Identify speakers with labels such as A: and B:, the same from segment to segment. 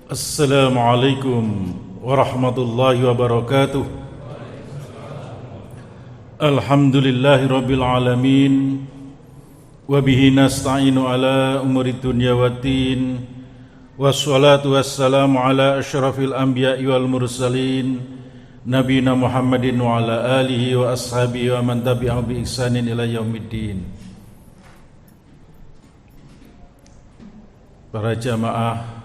A: Assalamualaikum warahmatullahi wabarakatuh. Alhamdulillahi rabbil alamin. Wabihi nasta'inu ala umurid dunya waddin. Wassalatu wassalamu ala asyrafil anbiya'i wal mursalin, Nabina Muhammadin wa ala alihi wa ashabihi wa man tabi'ahum bi ihsanin ila yaumiddin. Para jamaah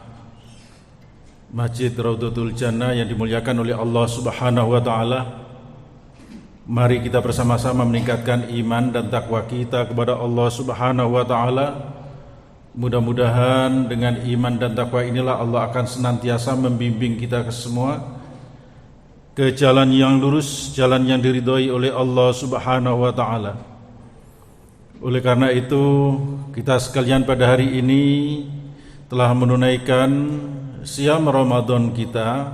A: Masjid Raudhatul Jannah yang dimuliakan oleh Allah Subhanahu wa taala, mari kita bersama-sama meningkatkan iman dan takwa kita kepada Allah Subhanahu wa taala. Mudah-mudahan dengan iman dan takwa inilah Allah akan senantiasa membimbing kita ke semua ke jalan yang lurus, jalan yang diridhoi oleh Allah Subhanahu wa taala. Oleh karena itu, kita sekalian pada hari ini telah menunaikan siam Ramadan kita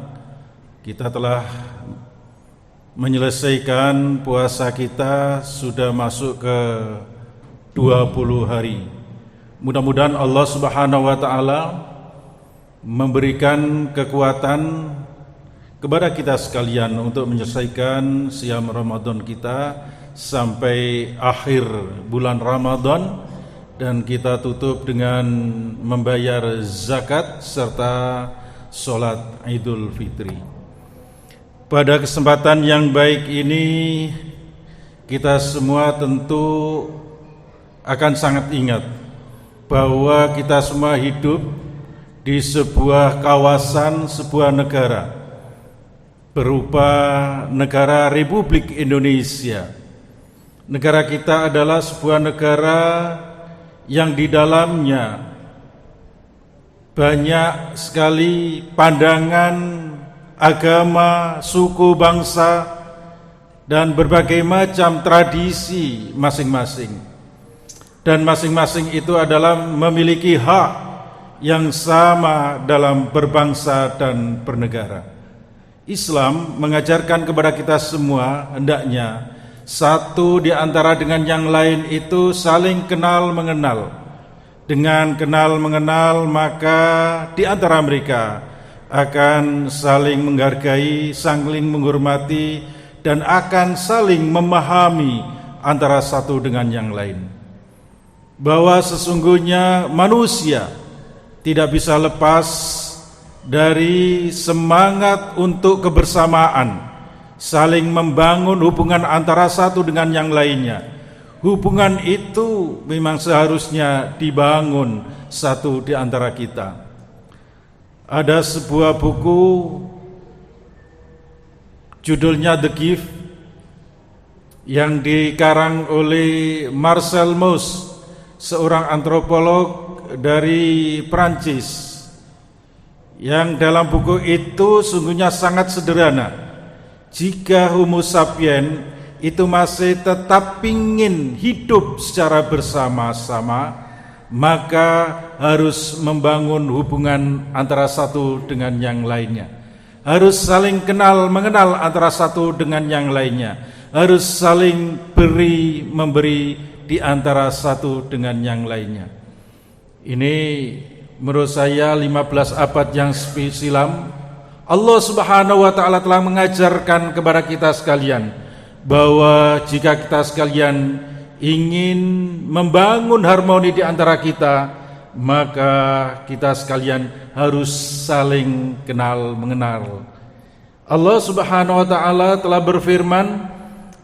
A: telah menyelesaikan puasa kita, sudah masuk ke 20 hari. Mudah-mudahan Allah Subhanahu wa taala memberikan kekuatan kepada kita sekalian untuk menyelesaikan siam Ramadan kita sampai akhir bulan Ramadan, dan kita tutup dengan membayar zakat serta sholat Idul Fitri. Pada kesempatan yang baik ini, kita semua tentu akan sangat ingat bahwa kita semua hidup di sebuah kawasan, sebuah negara berupa negara Republik Indonesia. Negara kita adalah sebuah negara yang di dalamnya banyak sekali pandangan, agama, suku, bangsa, dan berbagai macam tradisi masing-masing. Dan masing-masing itu adalah memiliki hak yang sama dalam berbangsa dan bernegara. Islam mengajarkan kepada kita semua hendaknya satu di antara dengan yang lain itu saling kenal mengenal. Dengan kenal mengenal, maka di antara mereka akan saling menghargai, saling menghormati, dan akan saling memahami antara satu dengan yang lain. Bahwa sesungguhnya manusia tidak bisa lepas dari semangat untuk kebersamaan, saling membangun hubungan antara satu dengan yang lainnya. Hubungan itu memang seharusnya dibangun satu di antara kita. Ada sebuah buku judulnya The Gift yang dikarang oleh Marcel Mauss, seorang antropolog dari Prancis, yang dalam buku itu sungguhnya sangat sederhana. Jika Homo sapien itu masih tetap ingin hidup secara bersama-sama, maka harus membangun hubungan antara satu dengan yang lainnya. Harus saling kenal mengenal antara satu dengan yang lainnya. Harus saling beri memberi di antara satu dengan yang lainnya. Ini menurut saya 15 abad yang silam Allah Subhanahu wa taala telah mengajarkan kepada kita sekalian bahwa jika kita sekalian ingin membangun harmoni di antara kita, maka kita sekalian harus saling kenal mengenal. Allah Subhanahu wa taala telah berfirman,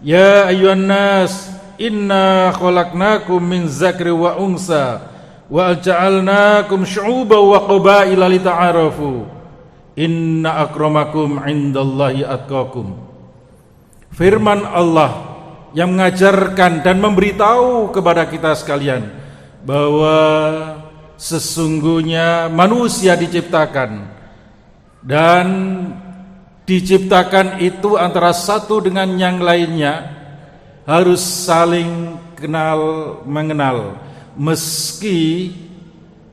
A: "Ya ayyuhan nas, inna khalaqnakum min zakri wa unsa wa ja'alnakum syu'uban wa qabaila lita'arafu. Inna akramakum indallahi atqakum." Firman Allah yang mengajarkan dan memberitahu kepada kita sekalian bahwa sesungguhnya manusia diciptakan, dan diciptakan itu antara satu dengan yang lainnya harus saling kenal mengenal, meski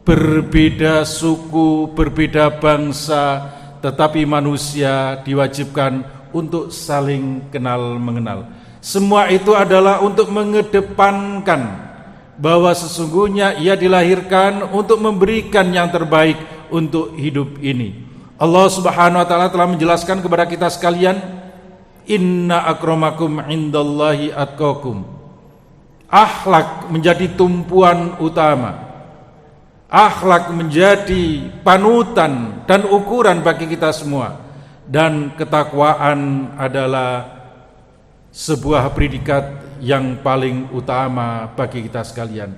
A: berbeda suku, berbeda bangsa, tetapi manusia diwajibkan untuk saling kenal mengenal. Semua itu adalah untuk mengedepankan bahwa sesungguhnya ia dilahirkan untuk memberikan yang terbaik untuk hidup ini. Allah Subhanahu wa taala telah menjelaskan kepada kita sekalian, inna akramakum indallahi atqakum. Akhlak menjadi tumpuan utama. Akhlak menjadi panutan dan ukuran bagi kita semua, dan ketakwaan adalah sebuah predikat yang paling utama bagi kita sekalian.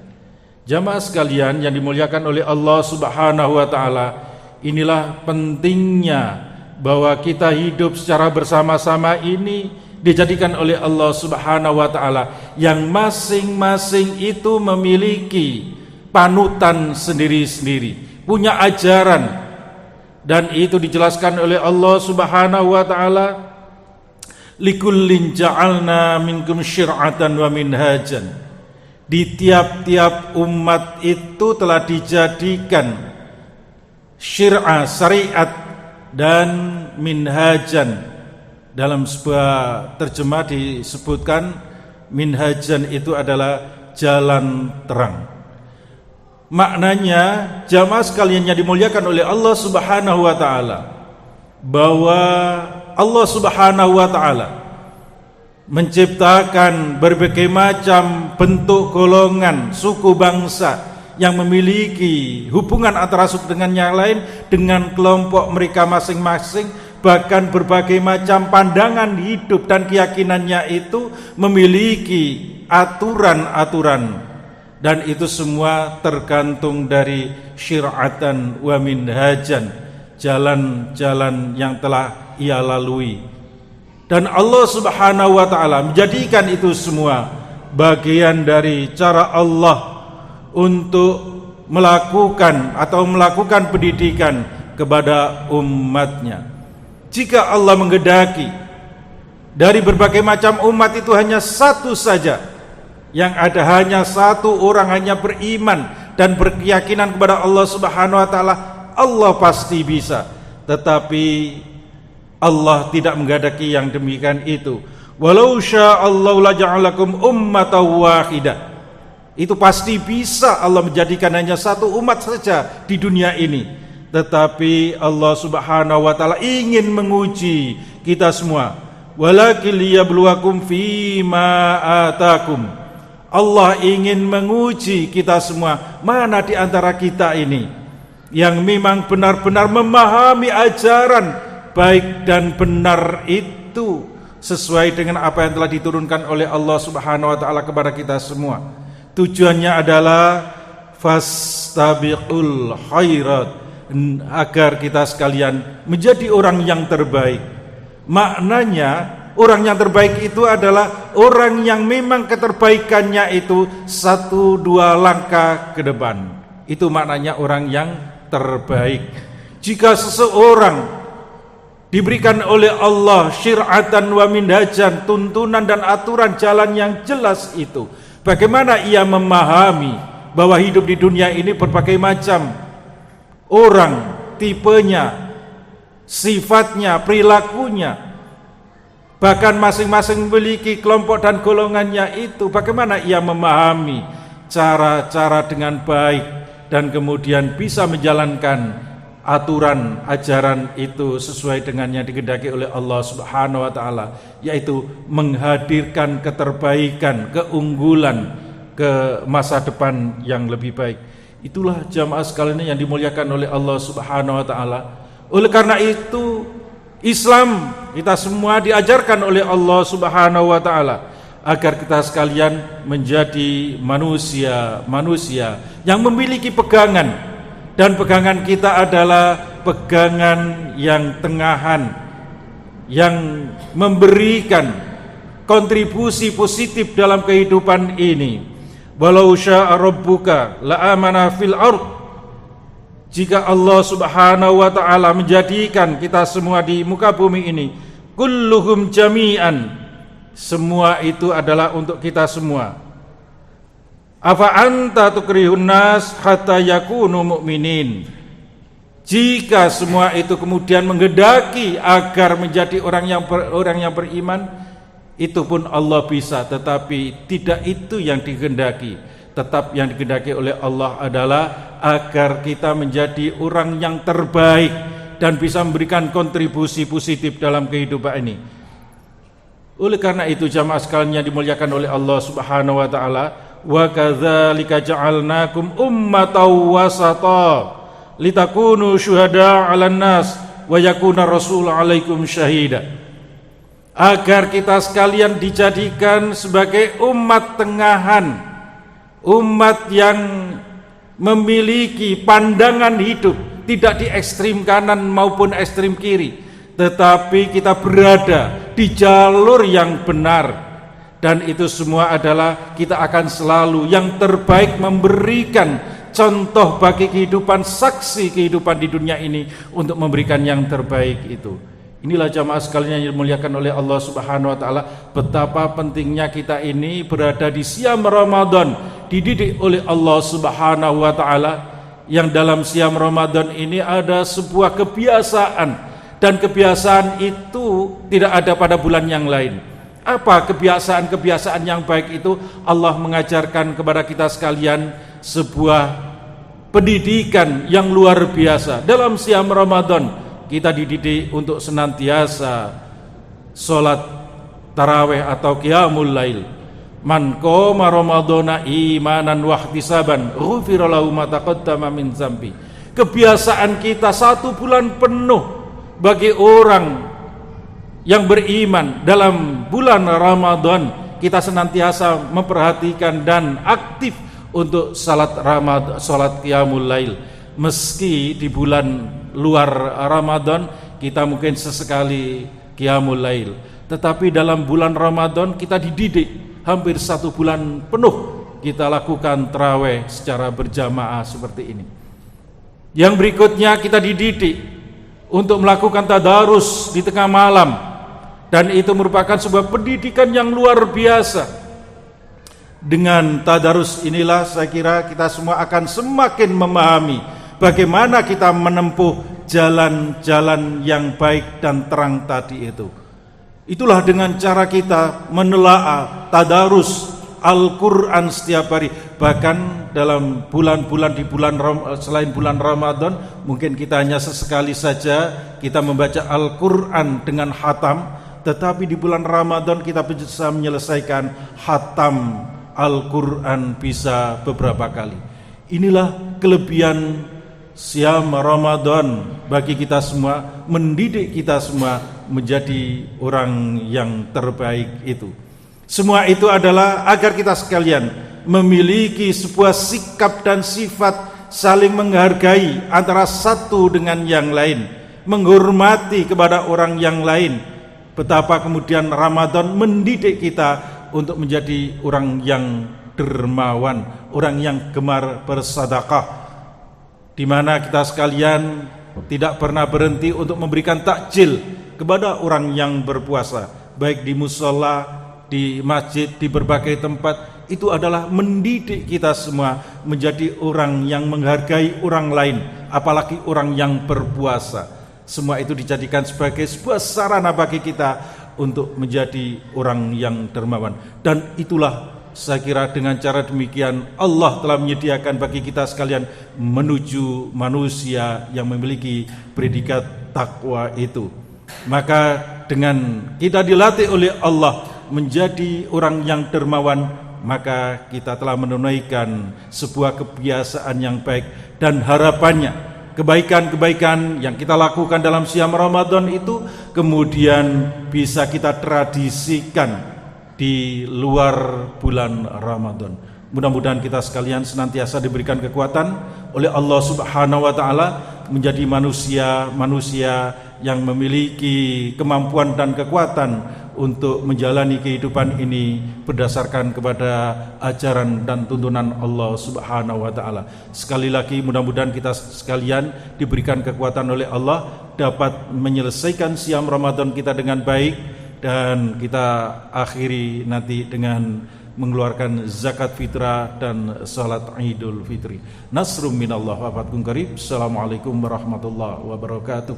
A: Jamaah sekalian yang dimuliakan oleh Allah Subhanahu wa taala, inilah pentingnya bahwa kita hidup secara bersama-sama ini dijadikan oleh Allah Subhanahu wa taala yang masing-masing itu memiliki panutan sendiri-sendiri, punya ajaran, dan itu dijelaskan oleh Allah Subhanahu wa taala, likullin ja'alna minkum syir'atan wa minhajan. Di tiap-tiap umat itu telah dijadikan syir'ah, syariat, dan minhajan. Dalam sebuah terjemah disebutkan minhajan itu adalah jalan terang. Maknanya, jamaah sekalian yang dimuliakan oleh Allah Subhanahu wa taala, bahwa Allah Subhanahu wa taala menciptakan berbagai macam bentuk golongan, suku, bangsa yang memiliki hubungan antara suku dengan yang lain, dengan kelompok mereka masing-masing, bahkan berbagai macam pandangan hidup dan keyakinannya itu memiliki aturan-aturan. Dan itu semua tergantung dari syir'atan wa minhajan, jalan-jalan yang telah ia lalui. Dan Allah Subhanahu wa taala menjadikan itu semua bagian dari cara Allah untuk melakukan pendidikan kepada umatnya. Jika Allah menghendaki dari berbagai macam umat itu hanya satu saja, yang ada hanya satu orang hanya beriman dan berkeyakinan kepada Allah Subhanahu wa taala, Allah pasti bisa. Tetapi Allah tidak menghendaki yang demikian itu. Walau sya'allahu laja'alakum ummatan wahidah. Itu pasti bisa Allah menjadikan hanya satu umat saja di dunia ini. Tetapi Allah Subhanahu wa taala ingin menguji kita semua. Walakin liyabluwakum fima atakum. Allah ingin menguji kita semua, mana di antara kita ini yang memang benar-benar memahami ajaran baik dan benar itu sesuai dengan apa yang telah diturunkan oleh Allah Subhanahu wa taala kepada kita semua. Tujuannya adalah fastabiqul khairat, agar kita sekalian menjadi orang yang terbaik. Maknanya orang yang terbaik itu adalah orang yang memang keterbaikannya itu 1-2 langkah ke depan. Itu maknanya orang yang terbaik. Jika seseorang diberikan oleh Allah syir'atan wa minhajan, tuntunan dan aturan jalan yang jelas itu, bagaimana ia memahami bahwa hidup di dunia ini berbagai macam orang, tipenya, sifatnya, perilakunya, bahkan masing-masing memiliki kelompok dan golongannya itu. Bagaimana ia memahami cara-cara dengan baik dan kemudian bisa menjalankan aturan ajaran itu sesuai dengan yang dikehendaki oleh Allah Subhanahu wa taala, yaitu menghadirkan keterbaikan, keunggulan ke masa depan yang lebih baik. Itulah jamaah sekalian yang dimuliakan oleh Allah Subhanahu wa taala. Oleh karena itu Islam kita semua diajarkan oleh Allah Subhanahu wa taala agar kita sekalian menjadi manusia yang memiliki pegangan, dan pegangan kita adalah pegangan yang tengahan, yang memberikan kontribusi positif dalam kehidupan ini. Walau syaa rabbuka la amana fil ard. Jika Allah Subhanahu wa taala menjadikan kita semua di muka bumi ini kulluhum jami'an, semua itu adalah untuk kita semua. Afa anta tukrihun nas hatta yakunu mu'minin. Jika semua itu kemudian menghendaki agar menjadi orang yang beriman, itu pun Allah bisa, tetapi tidak itu yang dikehendaki. tetap yang dikehendaki oleh Allah adalah agar kita menjadi orang yang terbaik dan bisa memberikan kontribusi positif dalam kehidupan ini. Oleh karena itu jamaah sekalian yang dimuliakan oleh Allah Subhanahu wa taala, wa kadzalika ja'alnakum ummatan wasata litakunu syuhada 'alan nas wa yakuna rasul 'alaikum syahida. Agar kita sekalian dijadikan sebagai umat tengahan, umat yang memiliki pandangan hidup tidak di ekstrim kanan maupun ekstrim kiri, tetapi kita berada di jalur yang benar. Dan itu semua adalah kita akan selalu yang terbaik memberikan contoh bagi kehidupan, saksi kehidupan di dunia ini untuk memberikan yang terbaik itu. Inilah jamaah sekalian yang dimuliakan oleh Allah Subhanahu wa taala, betapa pentingnya kita ini berada di siam Ramadan, dididik oleh Allah Subhanahu wa taala, yang dalam siam Ramadan ini ada sebuah kebiasaan, dan kebiasaan itu tidak ada pada bulan yang lain. Apa kebiasaan-kebiasaan yang baik itu? Allah mengajarkan kepada kita sekalian sebuah pendidikan yang luar biasa. Dalam siam Ramadan kita dididik untuk senantiasa sholat tarawih atau qiyamul lail. Man qoma ramadhana imanan wa ihtisaban ghufira lahu ma taqaddama min dzambi. Kebiasaan kita 1 bulan penuh bagi orang yang beriman dalam bulan Ramadan, kita senantiasa memperhatikan dan aktif untuk salat qiyamul lail. Meski di bulan luar Ramadan kita mungkin sesekali qiyamul lail, tetapi dalam bulan Ramadan kita dididik hampir 1 bulan penuh kita lakukan tarawih secara berjamaah seperti ini. Yang berikutnya kita dididik untuk melakukan tadarus di tengah malam, dan itu merupakan sebuah pendidikan yang luar biasa. Dengan tadarus inilah saya kira kita semua akan semakin memahami bagaimana kita menempuh jalan-jalan yang baik dan terang tadi itu. Itulah dengan cara kita menelaah tadarus Al-Quran setiap hari. Bahkan dalam bulan-bulan selain bulan Ramadan, mungkin kita hanya sesekali saja kita membaca Al-Quran dengan khatam, tetapi di bulan Ramadan kita bisa menyelesaikan khatam Al-Quran bisa beberapa kali. Inilah kelebihan siam Ramadan bagi kita semua, mendidik kita semua menjadi orang yang terbaik itu. Semua itu adalah agar kita sekalian memiliki sebuah sikap dan sifat saling menghargai antara satu dengan yang lain, menghormati kepada orang yang lain. Betapa kemudian Ramadan mendidik kita untuk menjadi orang yang dermawan, orang yang gemar bersedekah, di mana kita sekalian tidak pernah berhenti untuk memberikan takjil kepada orang yang berpuasa, baik di musola, di masjid, di berbagai tempat. Itu adalah mendidik kita semua menjadi orang yang menghargai orang lain, apalagi orang yang berpuasa. Semua itu dijadikan sebagai sebuah sarana bagi kita untuk menjadi orang yang dermawan. Dan itulah saya kira dengan cara demikian Allah telah menyediakan bagi kita sekalian menuju manusia yang memiliki predikat takwa itu. Maka dengan kita dilatih oleh Allah menjadi orang yang dermawan, maka kita telah menunaikan sebuah kebiasaan yang baik, dan harapannya kebaikan-kebaikan yang kita lakukan dalam siam Ramadan itu kemudian bisa kita tradisikan di luar bulan Ramadan. Mudah-mudahan kita sekalian senantiasa diberikan kekuatan oleh Allah Subhanahu wa taala menjadi manusia yang memiliki kemampuan dan kekuatan untuk menjalani kehidupan ini berdasarkan kepada ajaran dan tuntunan Allah Subhanahu wa taala. Sekali lagi mudah-mudahan kita sekalian diberikan kekuatan oleh Allah dapat menyelesaikan siam Ramadan kita dengan baik, dan kita akhiri nanti dengan mengeluarkan zakat fitrah dan salat Idul Fitri. Nasrum minallah wa fatkum qarib. Assalamualaikum warahmatullahi wabarakatuh.